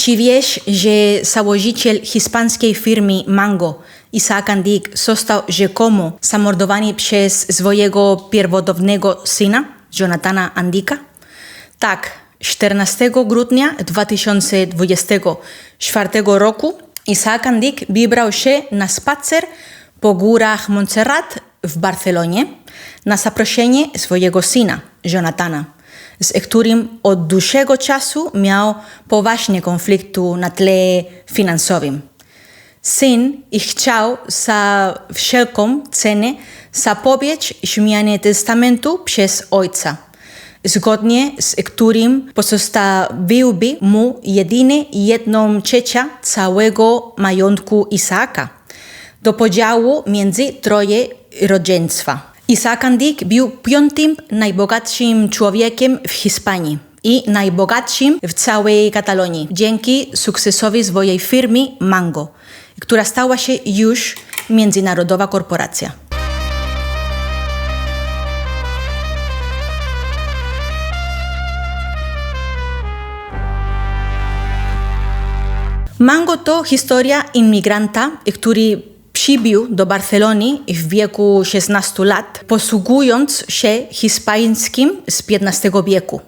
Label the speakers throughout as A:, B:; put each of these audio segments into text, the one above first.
A: Czy wiesz, że założyciel hiszpańskiej firmy Mango, Isaac Andique, został rzekomo zamordowany przez swojego pierwotnego syna, Jonathana Andique'a? Tak, 14 grudnia 2024 roku Isaac Andique wybrał się na spacer po górach Montserrat w Barcelonie na zaproszenie swojego syna, Jonathana, z którym od dłuższego czasu miał poważny konflikt na tle finansowym. Syn chciał za wszelką cenę zapobiec zmianie testamentu przez ojca, zgodnie z którym pozostawiłby mu jedynie 1/3 całego majątku Isaaca do podziału między troje rodzeństwa. Isaac Andique był 5. najbogatszym człowiekiem w Hiszpanii i najbogatszym w całej Katalonii dzięki sukcesowi swojej firmy Mango, która stała się już międzynarodowa korporacja. Mango to historia imigranta, który przybył do Barcelony w wieku 16 lat, posługując się hiszpańskim z XV wieku.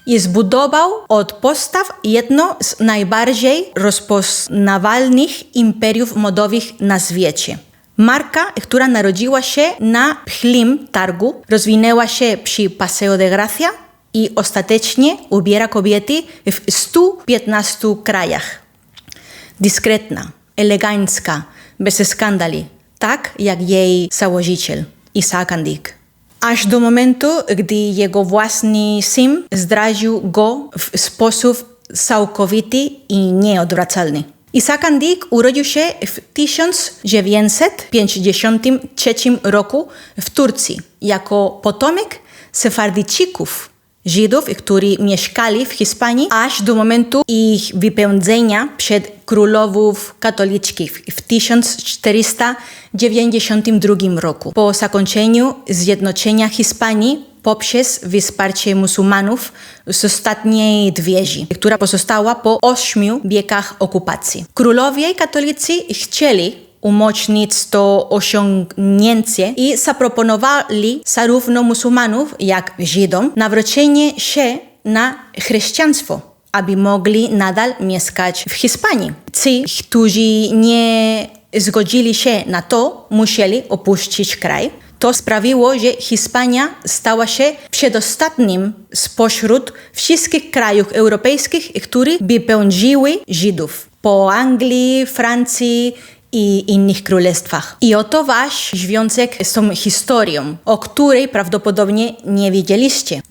A: I zbudował od podstaw jedno z najbardziej rozpoznawalnych imperiów modowych na świecie. Marka, która narodziła się na pchlim targu, rozwinęła się przy Paseo de Gracia i ostatecznie ubiera kobiety w 115 krajach. Dyskretna, elegancka, bez skandali, tak jak jej założyciel, Isaac Andique. Aż do momentu, gdy jego własny syn zdradził go w sposób całkowity i nieodwracalny. Isaac Andique urodził się w 1953 roku w Turcji jako potomek Sefardyjczyków, Żydów, którzy mieszkali w Hiszpanii aż do momentu ich wypędzenia przed królowów katolickich w 1492 roku. Po zakończeniu zjednoczenia Hiszpanii poprzez wsparcie muzułmanów z ostatniej wieży, która pozostała po 8 wiekach okupacji. Królowie katolicy chcieli umocnić to osiągnięcie i zaproponowali zarówno muzułmanów, jak Żydom nawrócenie się na chrześcijaństwo, aby mogli nadal mieszkać w Hiszpanii. Ci, którzy nie zgodzili się na to, musieli opuścić kraj. To sprawiło, że Hiszpania stała się przedostatnim spośród wszystkich krajów europejskich, które wypędziły Żydów po Anglii, Francji i innych królestwach. I oto wasz związek z tą historią, o której prawdopodobnie nie wiedzieliście.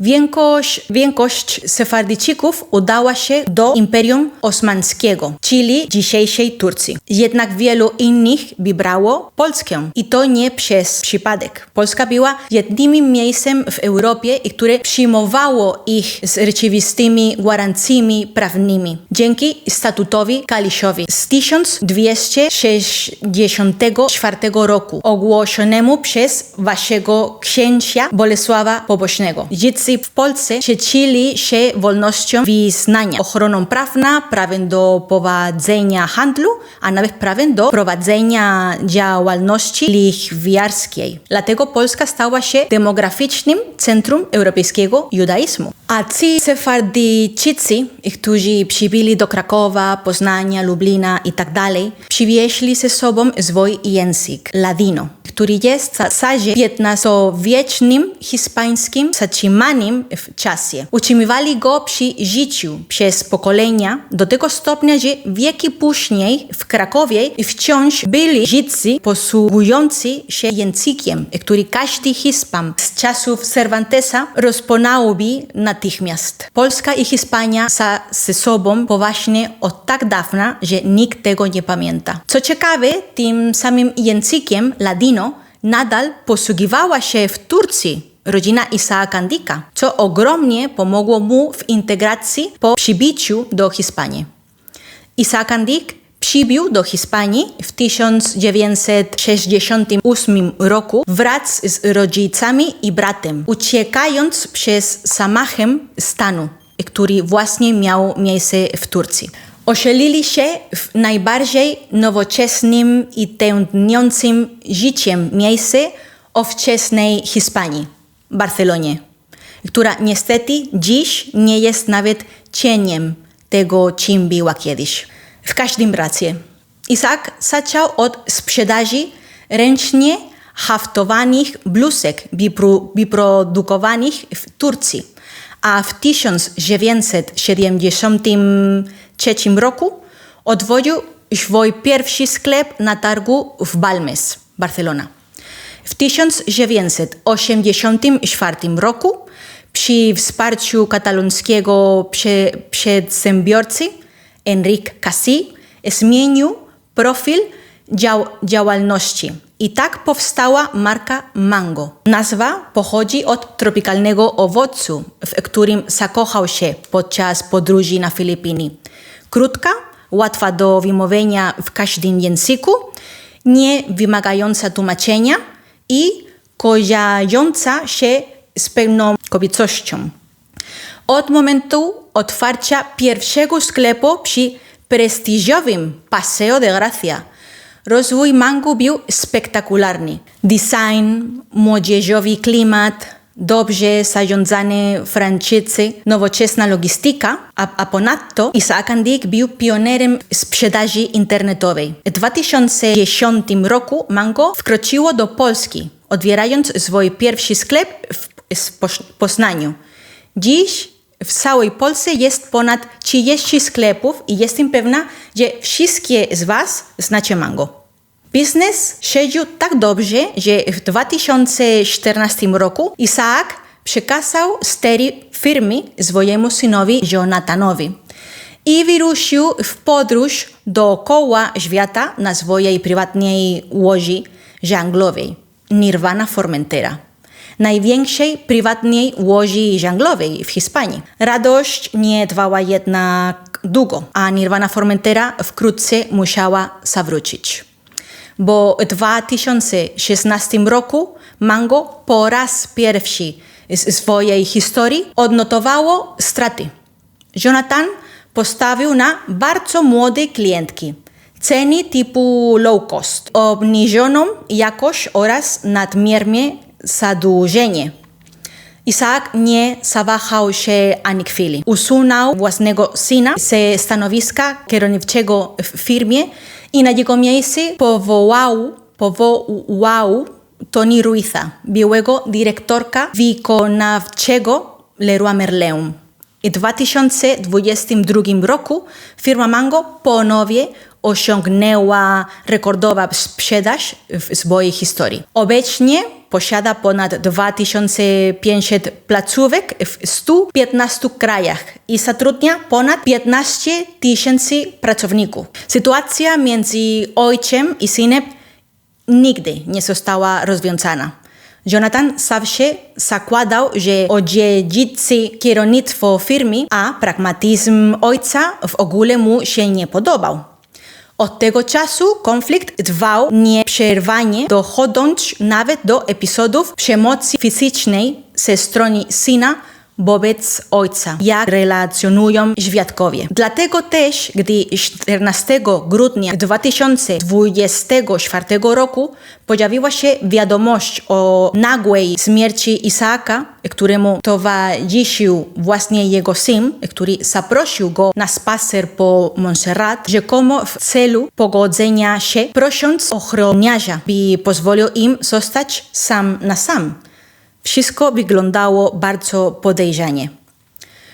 A: Większość Sefardyjczyków udała się do Imperium Osmańskiego, czyli dzisiejszej Turcji. Jednak wielu innych wybrało Polskę i to nie przez przypadek. Polska była jedynym miejscem w Europie, które przyjmowało ich z rzeczywistymi gwarancjami prawnymi dzięki statutowi Kaliszowi z 1264 roku, ogłoszonemu przez waszego księcia Bolesława Pobożnego. Żydzi w Polsce cieszyli się wolnością wyznania, ochroną prawną, prawem do prowadzenia handlu, a nawet prawem do prowadzenia działalności lichwiarskiej. Dlatego Polska stała się demograficznym centrum europejskiego judaizmu. A ci Sefardyjczycy, którzy przybyli do Krakowa, Poznania, Lublina itd., przywieźli ze sobą swój język, ladino, który jest w zasadzie XV-wiecznym hiszpańskim zatrzymanym w czasie. Utrzymywali go przy życiu przez pokolenia do tego stopnia, że wieki później w Krakowie wciąż byli Żydzi posługujący się językiem, który każdy Hiszpan z czasów Cervantesa rozpoznałby natychmiast. Polska i Hiszpania ze sobą poważnie od tak dawna, że nikt tego nie pamięta. Co ciekawe, tym samym językiem ladino nadal posługiwała się w Turcji rodzina Isaaca Andique'a, co ogromnie pomogło mu w integracji po przybyciu do Hiszpanii. Isaac Andique przybył do Hiszpanii w 1968 roku wraz z rodzicami i bratem, uciekając przed zamachem stanu, który właśnie miał miejsce w Turcji. Osiedlili się w najbardziej nowoczesnym i tętniącym życiem miejscu ówczesnej Hiszpanii, Barcelonie, która niestety dziś nie jest nawet cieniem tego, czym była kiedyś. W każdym razie, Isaac zaczął od sprzedaży ręcznie haftowanych bluzek wyprodukowanych w Turcji, a w 1973 roku otworzył swój pierwszy sklep na targu w Balmes, Barcelona. W 1984 roku przy wsparciu katalońskiego przedsiębiorcy Enric Cassi zmienił profil działalności i tak powstała marka Mango. Nazwa pochodzi od tropikalnego owocu, w którym zakochał się podczas podróży na Filipiny. Krótka, łatwa do wymówienia w każdym języku, nie wymagająca tłumaczenia i kojarząca się z pewną kobiecością. Od momentu otwarcia pierwszego sklepu przy prestiżowym Paseo de Gracia rozwój Mango był spektakularny. Design, młodzieżowy klimat, dobrze zarządzane franczyzy, nowoczesna logistyka, a ponadto Isaac & Dick był pionerem sprzedaży internetowej. W 2010 roku Mango wkroczyło do Polski, otwierając swój pierwszy sklep w Poznaniu. Dziś w całej Polsce jest ponad 30 sklepów i jestem pewna, że wszystkie z Was znacie Mango. Biznes szedł tak dobrze, że w 2014 roku Isaac przekazał stery firmy swojemu synowi Jonathanowi i wyruszył w podróż dookoła świata na swojej prywatnej łodzi żaglowej Nirvana Formentera, największej prywatnej łodzi żaglowej w Hiszpanii. Radość nie trwała jednak długo, a Nirvana Formentera wkrótce musiała zawrócić. Bo w 2016 roku Mango po raz pierwszy w swojej historii odnotowało straty. Jonathan postawił na bardzo młode klientki, ceny typu low cost, obniżoną jakość oraz nadmierne zadłużenie. Isaac nie zawahał się ani chwili. Usunął własnego syna ze stanowiska kierowniczego w firmie i na jego miejsce powołał Toni Ruiza, byłego dyrektorka wykonawczego Leroy Merlin. W 2022 roku firma Mango ponownie osiągnęła rekordową sprzedaż w swojej historii. Obecnie posiada ponad 2500 placówek w 115 krajach i zatrudnia ponad 15 000 pracowników. Sytuacja między ojcem i synem nigdy nie została rozwiązana. Jonathan zawsze zakładał, że odziedziczy kierownictwo firmy, a pragmatyzm ojca w ogóle mu się nie podobał. Od tego czasu konflikt trwał nieprzerwanie, dochodząc nawet do epizodów przemocy fizycznej ze strony syna wobec ojca, jak relacjonują świadkowie. Dlatego też, gdy 14 grudnia 2024 roku pojawiła się wiadomość o nagłej śmierci Isaaca, któremu towarzyszył właśnie jego syn, który zaprosił go na spacer po Montserrat, rzekomo w celu pogodzenia się, prosząc ochroniarza, by pozwolił im zostać sam na sam. Wszystko wyglądało bardzo podejrzanie.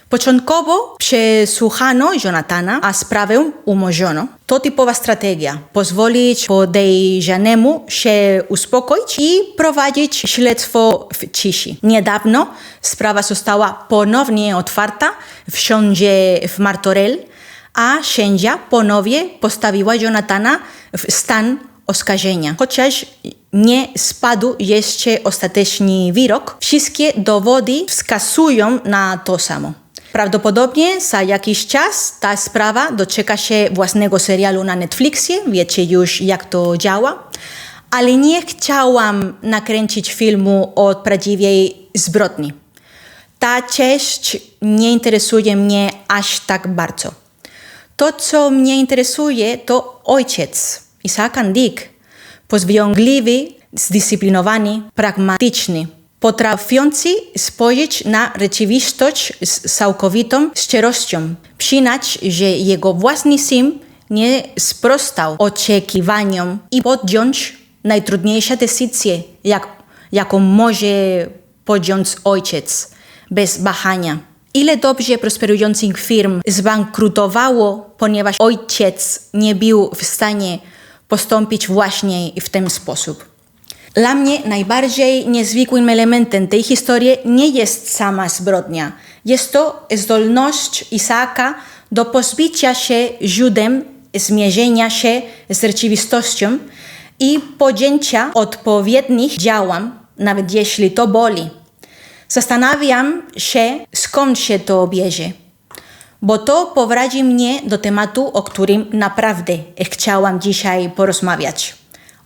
A: Początkowo przesłuchano Jonathana, a sprawę umorzono. To typowa strategia. Pozwolić podejrzanemu się uspokoić i prowadzić śledztwo w ciszy. Niedawno sprawa została ponownie otwarta w sądzie w Martorell, a sędzia ponownie postawiła Jonathana w stan oskarżenia. Chociaż nie spadł jeszcze ostateczny wyrok, wszystkie dowody wskazują na to samo. Prawdopodobnie za jakiś czas ta sprawa doczeka się własnego serialu na Netflixie, wiecie już jak to działa, ale nie chciałam nakręcić filmu o prawdziwej zbrodni. Ta część nie interesuje mnie aż tak bardzo. To, co mnie interesuje, to ojciec, Isaac Andik, pozwiągliwy, zdyscyplinowany, pragmatyczny, potrafiący spojrzeć na rzeczywistość z całkowitą szczerością, przyznać, że jego własny syn nie sprostał oczekiwaniom i podjąć najtrudniejsze decyzje, jaką może podjąć ojciec, bez wahania. Ile dobrze prosperujących firm zbankrutowało, ponieważ ojciec nie był w stanie postąpić właśnie w ten sposób. Dla mnie najbardziej niezwykłym elementem tej historii nie jest sama zbrodnia. Jest to zdolność Izaaka do pozbycia się źródeł, zmierzenia się z rzeczywistością i podjęcia odpowiednich działań, nawet jeśli to boli. Zastanawiam się, skąd się to bierze, bo to prowadzi mnie do tematu, o którym naprawdę chciałam dzisiaj porozmawiać.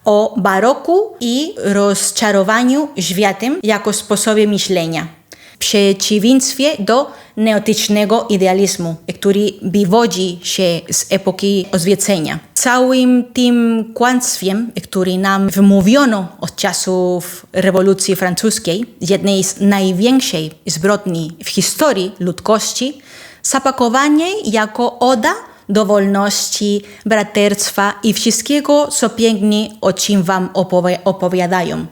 A: O baroku i rozczarowaniu światem jako sposobie myślenia. W przeciwieństwie do neotycznego idealizmu, który wywodzi się z epoki oświecenia. Całym tym kłamstwem, które nam wmówiono od czasów rewolucji francuskiej, jednej z największych zbrodni w historii ludzkości, zapakowanie jako oda do wolności, braterstwa i wszystkiego, co pięknie o czym wam opowiadają.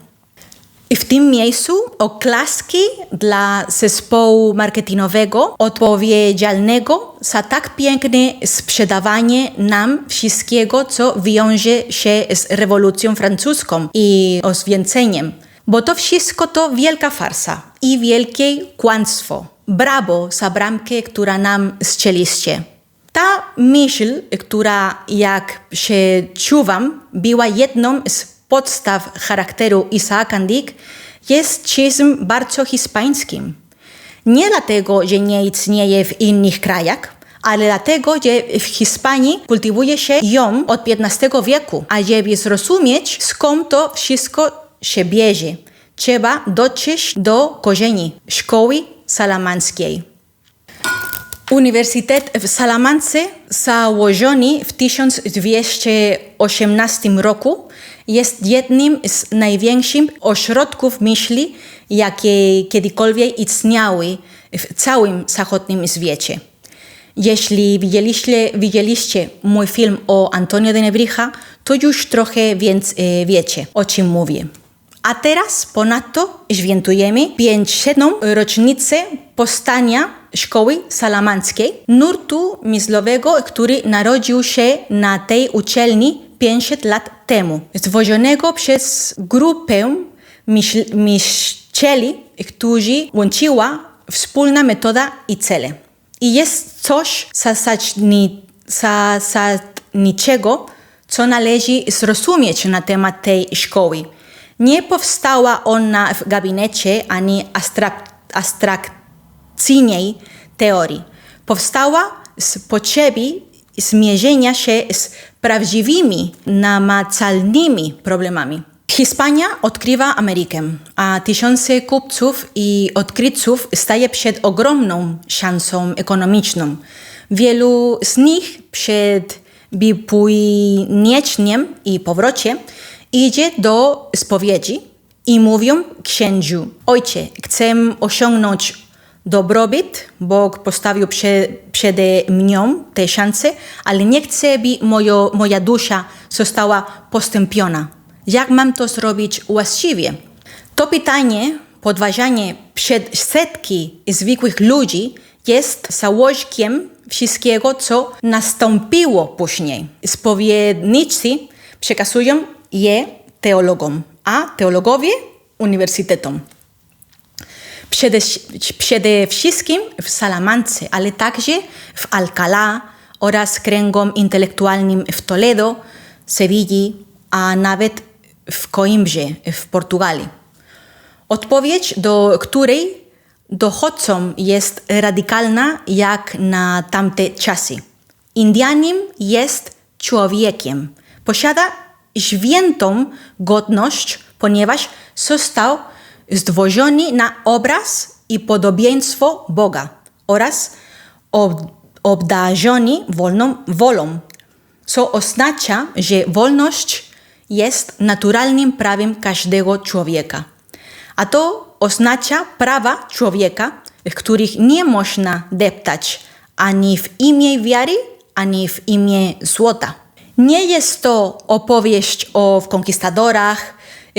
A: I w tym miejscu oklaski dla zespołu marketingowego odpowiedzialnego za tak piękne sprzedawanie nam wszystkiego, co wiąże się z rewolucją francuską i oświeceniem. Bo to wszystko to wielka farsa i wielkie kłamstwo. Brawo za bramkę, która nam strzeliście. Ta myśl, która, jak się czuwam, była jedną z podstaw charakteru Isaac Andik, jest czymś bardzo hiszpańskim. Nie dlatego, że nie istnieje w innych krajach, ale dlatego, że w Hiszpanii kultywuje się ją od XV wieku, a żeby zrozumieć, skąd to wszystko się bierze, trzeba dotrzeć do korzeni szkoły salamańskiej. Uniwersytet w Salamance, założony w 1218 roku, jest jednym z największych ośrodków myśli, jakie kiedykolwiek istniały w całym zachodnim świecie. Jeśli widzieliście mój film o Antonio de Nebrija, to już trochę wiecie, o czym mówię. A teraz ponadto świętujemy 500. rocznicę powstania Szkoły Salamańskiej, nurtu myślowego, który narodził się na tej uczelni 500 lat temu, stworzonego przez grupę myślicieli, którzy łączyła wspólna metoda i cele. I jest coś zasadniczego, co należy zrozumieć na temat tej szkoły. Nie powstała ona w gabinecie ani abstrakcyjnej teorii. Powstała z potrzeby zmierzenia się z prawdziwymi, namacalnymi problemami. Hiszpania odkrywa Amerykę, a tysiące kupców i odkrywców staje przed ogromną szansą ekonomiczną. Wielu z nich przed wypłynięciem i powrocie idzie do spowiedzi i mówią księciu: ojcze, chcę osiągnąć dobrobyt, Bóg postawił przede mną tę szansę, ale nie chcę, by moja dusza została postąpiona. Jak mam to zrobić właściwie? To pytanie, podważanie przed setki zwykłych ludzi, jest założkiem wszystkiego, co nastąpiło później. Spowiednicy przekazują je teologom, a teologowie uniwersytetom. Przede wszystkim w Salamance, ale także w Alcalá oraz kręgom intelektualnym w Toledo, Sewilli, a nawet w Coimbrze w Portugalii. Odpowiedź, do której dochodzą, jest radykalna jak na tamte czasy. Indianin jest człowiekiem. Posiada świętą godność, ponieważ został stworzony na obraz i podobieństwo Boga oraz obdarzeni wolną wolą, co oznacza, że wolność jest naturalnym prawem każdego człowieka. A to oznacza prawa człowieka, których nie można deptać ani w imię wiary, ani w imię złota. Nie jest to opowieść o konkwistadorach,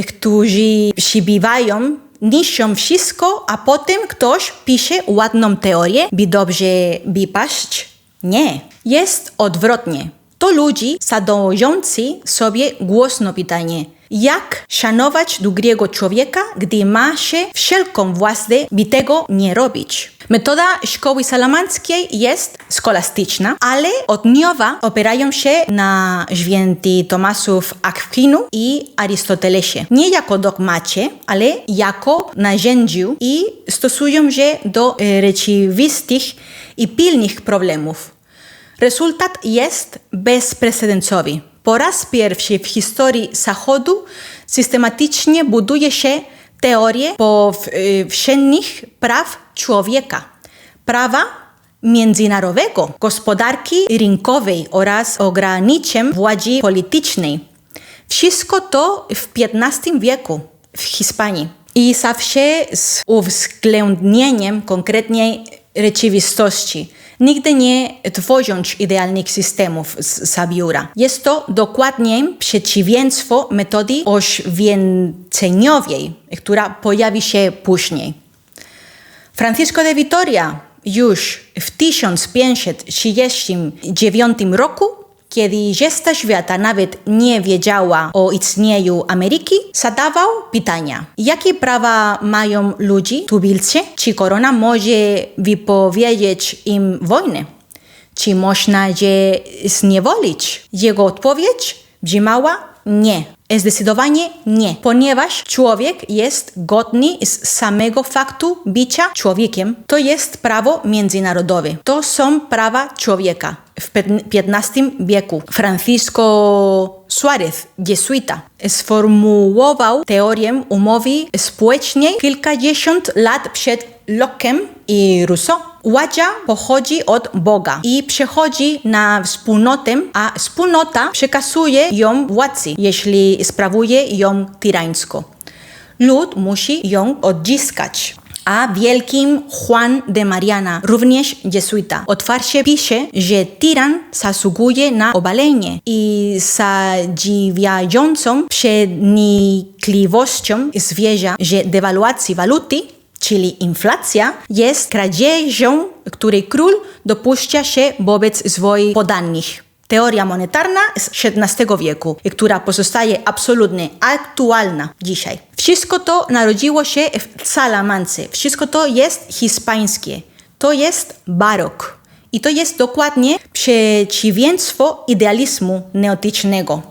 A: którzy przybywają, niszczą wszystko, a potem ktoś pisze ładną teorię, by dobrze wypaść. Nie, jest odwrotnie. To ludzie zadający sobie głośno pytanie, jak szanować drugiego człowieka, gdy ma się wszelką władzę, by tego nie robić. Metoda szkoły salamanckiej jest skolastyczna, ale od nowa opierają się na święty Tomaszu Akwinu i Arystotelesie. Nie jako dogmacie, ale jako narzędziu i stosują się do rzeczywistych i pilnych problemów. Rezultat jest bezprecedensowy. Po raz pierwszy w historii Zachodu systematycznie buduje się teorię powszechnych praw człowieka, prawa międzynarodowego, gospodarki rynkowej oraz ograniczeń władzy politycznej. Wszystko to w XV wieku w Hiszpanii i zawsze z uwzględnieniem konkretnej rzeczywistości. Nigdy nie tworząc idealnych systemów z zabióra. Jest to dokładnie przeciwieństwo metody oświęceniowej, która pojawi się później. Francisco de Vitoria już w 1539 roku, kiedy reszta świata nawet nie wiedziała o istnieniu Ameryki, zadawał pytania. Jakie prawa mają ludzie tubylcy? Czy korona może wypowiedzieć im wojnę? Czy można je zniewolić? Jego odpowiedź brzmiała nie. Zdecydowanie nie, ponieważ człowiek jest godny z samego faktu bycia człowiekiem. To jest prawo międzynarodowe. To są prawa człowieka. W XV wieku Francisco Suárez, jezuita, sformułował teorię umowy społecznej kilkadziesiąt lat przed Locke'em i Rousseau. Władza pochodzi od Boga i przechodzi na wspólnotę, a wspólnota przekazuje ją władcy, jeśli sprawuje ją tyrańsko. Lud musi ją odzyskać. A wielkim Juan de Mariana, również jezuita, otwarcie pisze, że tyran zasługuje na obalenie i zadziwiającą przenikliwością stwierdza, że dewaluacja waluty, czyli inflacja, jest kradzieżą, której król dopuszcza się wobec swoich poddanych. Teoria monetarna z XVII wieku, która pozostaje absolutnie aktualna dzisiaj. Wszystko to narodziło się w Salamance. Wszystko to jest hiszpańskie. To jest barok. I to jest dokładnie przeciwieństwo idealizmu neotycznego.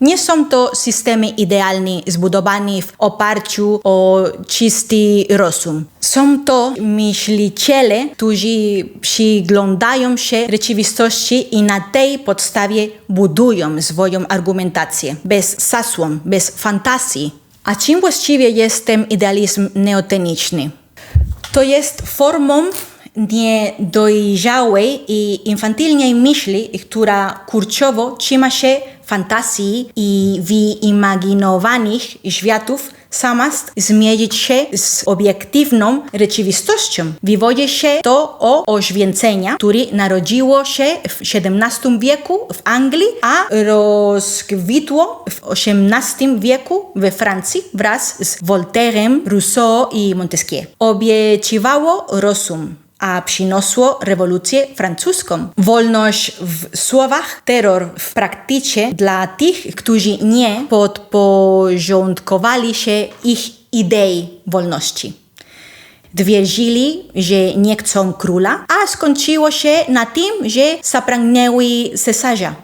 A: Nie są to systemy idealne, zbudowane w oparciu o czysty rozum. Są to myśliciele, którzy przyglądają się rzeczywistości i na tej podstawie budują swoją argumentację. Bez zasłon, bez fantazji. A czym właściwie jest ten idealizm neoteniczny? To jest formą niedojrzałej i infantylnej myśli, która kurczowo trzyma się fantazji i wyimaginowanych światów, zamiast zmierzyć się z obiektywną rzeczywistością. Wywodzi się to o oświecenia, które narodziło się w XVII wieku w Anglii, a rozkwitło w XVIII wieku we Francji wraz z Voltairem, Rousseau i Montesquieu. Obiecywało rozum, a przyniosło rewolucję francuską. Wolność w słowach, terror w praktyce dla tych, którzy nie podporządkowali się ich idei wolności. Twierdzili, że nie chcą króla, a skończyło się na tym, że zapragnęły cesarza.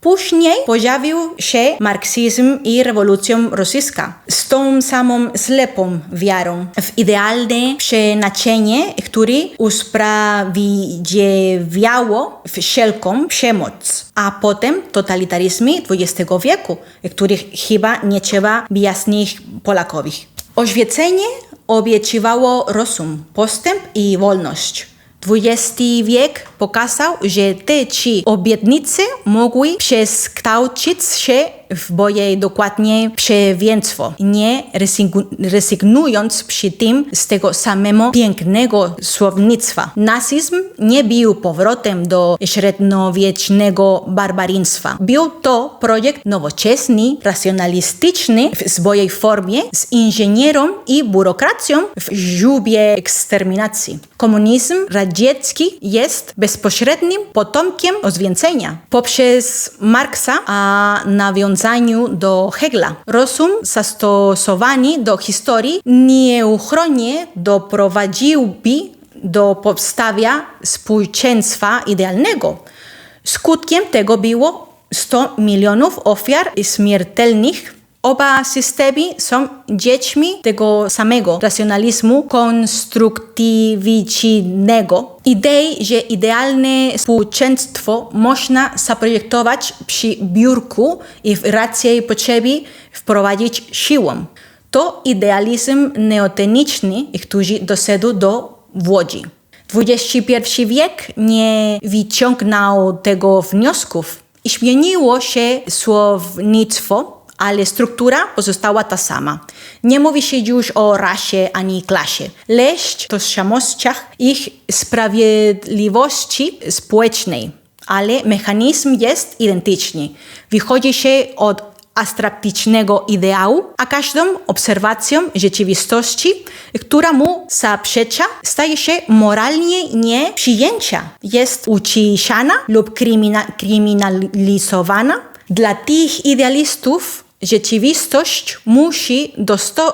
A: Później pojawił się marksizm i rewolucja rosyjska z tą samą ślepą wiarą w idealne przeznaczenie, które usprawiedliwiało wszelką przemoc, a potem totalitaryzmy XX wieku, których chyba nie trzeba wyjaśnić Polakowi. Oświecenie obiecywało rozum, postęp i wolność. XX wiek pokazał, że te trzy obietnice mogły przekształcić się w boje dokładnie przeciwieństwo, nie rezygnując przy tym z tego samego pięknego słownictwa. Nazizm nie był powrotem do średniowiecznego barbarzyństwa. Był to projekt nowoczesny, racjonalistyczny w swojej formie, z inżynierą i biurokracją w żubie eksterminacji. Komunizm radziecki jest bezpośrednim potomkiem oświecenia. Poprzez Marksa, a nawiązaniu do Hegla. Rozum zastosowany do historii nieuchronnie doprowadziłby do powstania społeczeństwa idealnego. Skutkiem tego było 100 milionów ofiar śmiertelnych. Oba systemy są dziećmi tego samego racjonalizmu konstruktywistycznego. Idei, że idealne społeczeństwo można zaprojektować przy biurku i w rację potrzeby wprowadzić siłą. To idealizm neoteniczny, który doszedł do Łodzi. XXI wiek nie wyciągnął tego wniosków i zmieniło się słownictwo, ale struktura pozostała ta sama. Nie mówi się już o rasie ani klasie, lecz tożsamościach i sprawiedliwości społecznej, ale mechanizm jest identyczny. Wychodzi się od abstraktycznego ideału, a każdą obserwacją rzeczywistości, która mu zaprzecza, staje się moralnie nieprzyjęcia. Jest uciszana lub kryminalizowana. Dla tych idealistów rzeczywistość musi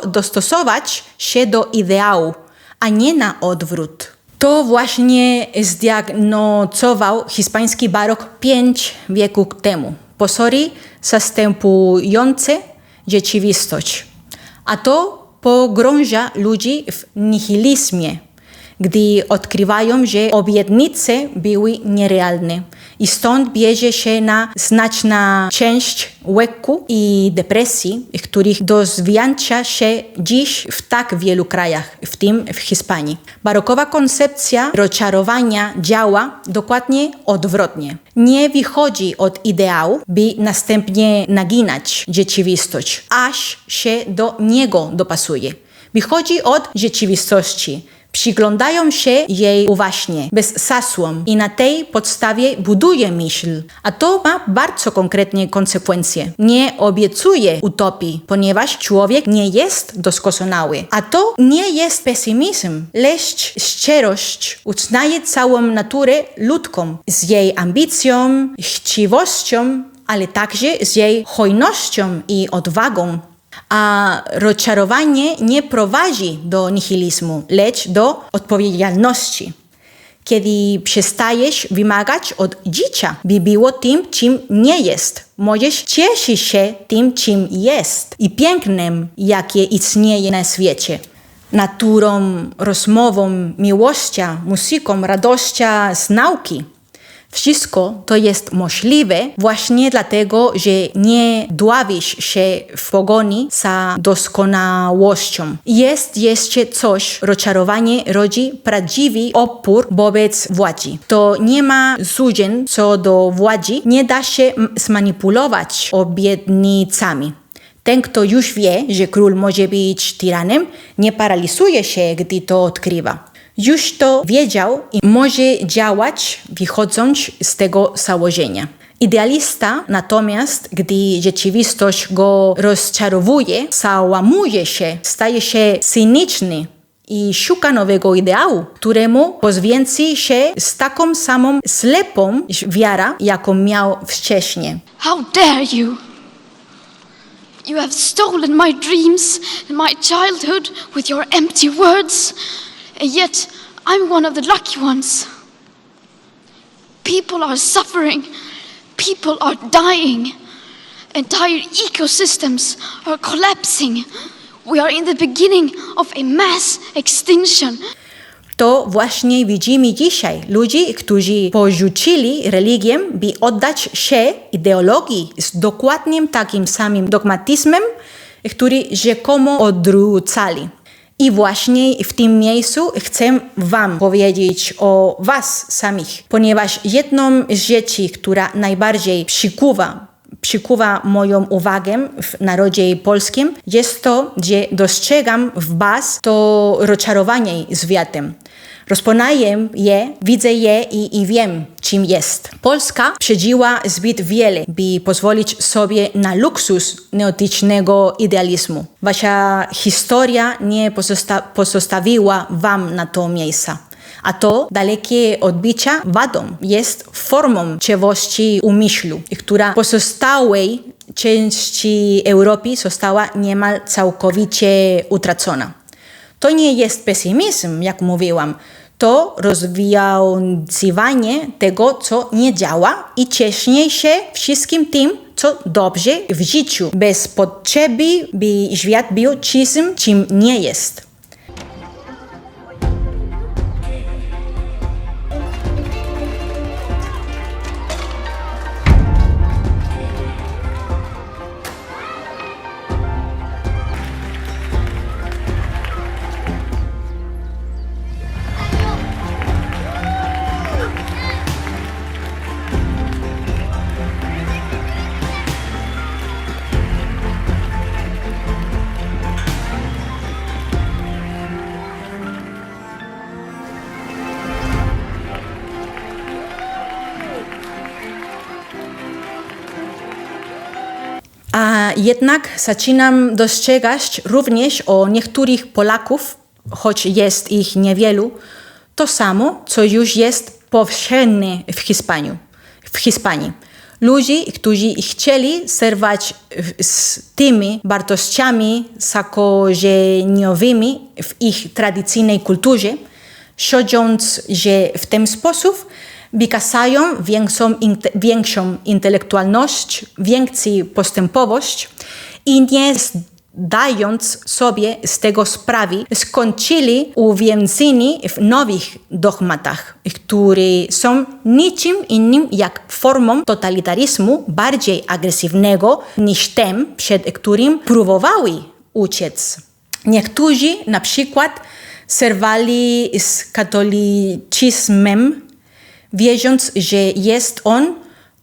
A: dostosować się do ideału, a nie na odwrót. To właśnie zdiagnozował hiszpański barok 5 wieków temu. Pozory zastępujące rzeczywistość. A to pogrąża ludzi w nihilizmie, gdy odkrywają, że obietnice były nierealne. I stąd bierze się na znaczna część łeku i depresji, których doświadcza się dziś w tak wielu krajach, w tym w Hiszpanii. Barokowa koncepcja rozczarowania działa dokładnie odwrotnie. Nie wychodzi od ideału, by następnie naginać rzeczywistość, aż się do niego dopasuje. Wychodzi od rzeczywistości. Przyglądają się jej uważnie, bez zasłon i na tej podstawie buduje myśl. A to ma bardzo konkretne konsekwencje. Nie obiecuje utopii, ponieważ człowiek nie jest doskonały. A to nie jest pesymizm, lecz szczerość. Uznaje całą naturę ludzką z jej ambicją, chciwością, ale także z jej hojnością i odwagą. A rozczarowanie nie prowadzi do nihilizmu, lecz do odpowiedzialności. Kiedy przestajesz wymagać od życia, by było tym, czym nie jest, możesz cieszyć się tym, czym jest i pięknem, jakie istnieje na świecie. Naturą, rozmową, miłością, muzyką, radością z nauki. Wszystko to jest możliwe właśnie dlatego, że nie dławisz się w pogoni za doskonałością. Jest jeszcze coś, rozczarowanie rodzi prawdziwy opór wobec władzy. To nie ma złudzeń co do władzy, nie da się zmanipulować obietnicami. Ten, kto już wie, że król może być tyranem, nie paraliżuje się, gdy to odkrywa. Już to wiedział i może działać, wychodząc z tego założenia. Idealista natomiast, gdy rzeczywistość go rozczarowuje, załamuje się, staje się cyniczny i szuka nowego ideału, któremu poświęci się z taką samą ślepą wiarą, jaką miał wcześniej.
B: How dare you! You have stolen my dreams and my childhood with your empty words. And yet, I'm one of the lucky ones. People are suffering. People are dying. Entire ecosystems are collapsing. We are in the beginning of a mass extinction.
A: To właśnie widzimy dzisiaj. Ludzi, którzy porzucili religię, by oddać się ideologii z dokładnie takim samym dogmatyzmem, który rzekomo odrzucali. I właśnie w tym miejscu chcę wam powiedzieć o was samych, ponieważ jedną z rzeczy, która najbardziej przykuwa moją uwagę w narodzie polskim, jest to, że dostrzegam w was to rozczarowanie światem. Rozpoznaję je, widzę je i wiem, czym jest. Polska przeżyła zbyt wiele, by pozwolić sobie na luksus neotycznego idealizmu. Wasza historia nie pozostawiła wam na to miejsca. A to dalekie od bycia wadą jest formą czegoś umysłu, która pozostałej części Europy została niemal całkowicie utracona. To nie jest pesymizm, jak mówiłam. To rozwiązywanie tego, co nie działa i cieszenie się wszystkim tym, co dobrze w życiu, bez potrzeby, by świat był czym nie jest. A jednak zaczynam dostrzegać również o niektórych Polaków, choć jest ich niewielu, to samo, co już jest powszechne w Hiszpanii. Ludzi, którzy chcieli zerwać z tymi wartościami zakorzeniowymi w ich tradycyjnej kulturze, sądząc, że w ten sposób wykazują większą intelektualność, większą postępowość i nie zdając sobie z tego sprawy, skończyli uwięzieni w nowych dogmatach, które są niczym innym jak formą totalitaryzmu bardziej agresywnego niż ten, przed którym próbowały uciec. Niektórzy na przykład zerwali z katolicyzmem, wierząc, że jest on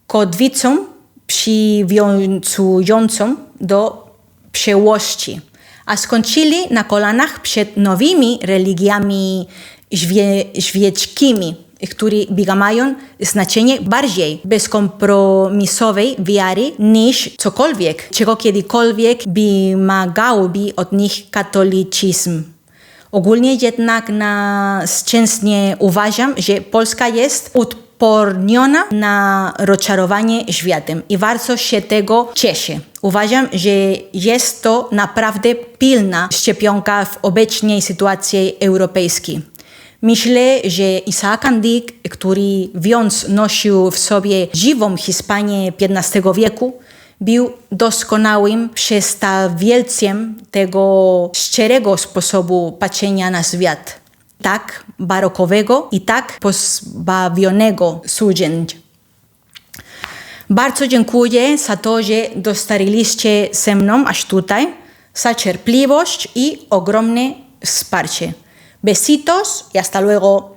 A: kotwicą przywiązującą do przeszłości, a skończyli na kolanach przed nowymi religiami świeckimi, które mają znaczenie bardziej bezkompromisowej wiary niż cokolwiek, czego kiedykolwiek wymagałoby od nich katolicyzm. Ogólnie jednak szczęście uważam, że Polska jest odporniona na rozczarowanie światem i bardzo się tego cieszę. Uważam, że jest to naprawdę pilna szczepionka w obecnej sytuacji europejskiej. Myślę, że Isaac Andic, który nosił w sobie żywą Hiszpanię XV wieku, był doskonałym przedstawicielem tego szczerego sposobu patrzenia na świat, tak barokowego i tak pozbawionego sużeń. Bardzo dziękuję za to, że dotarliście ze mną aż tutaj, za cierpliwość i ogromne wsparcie. Besitos y hasta luego.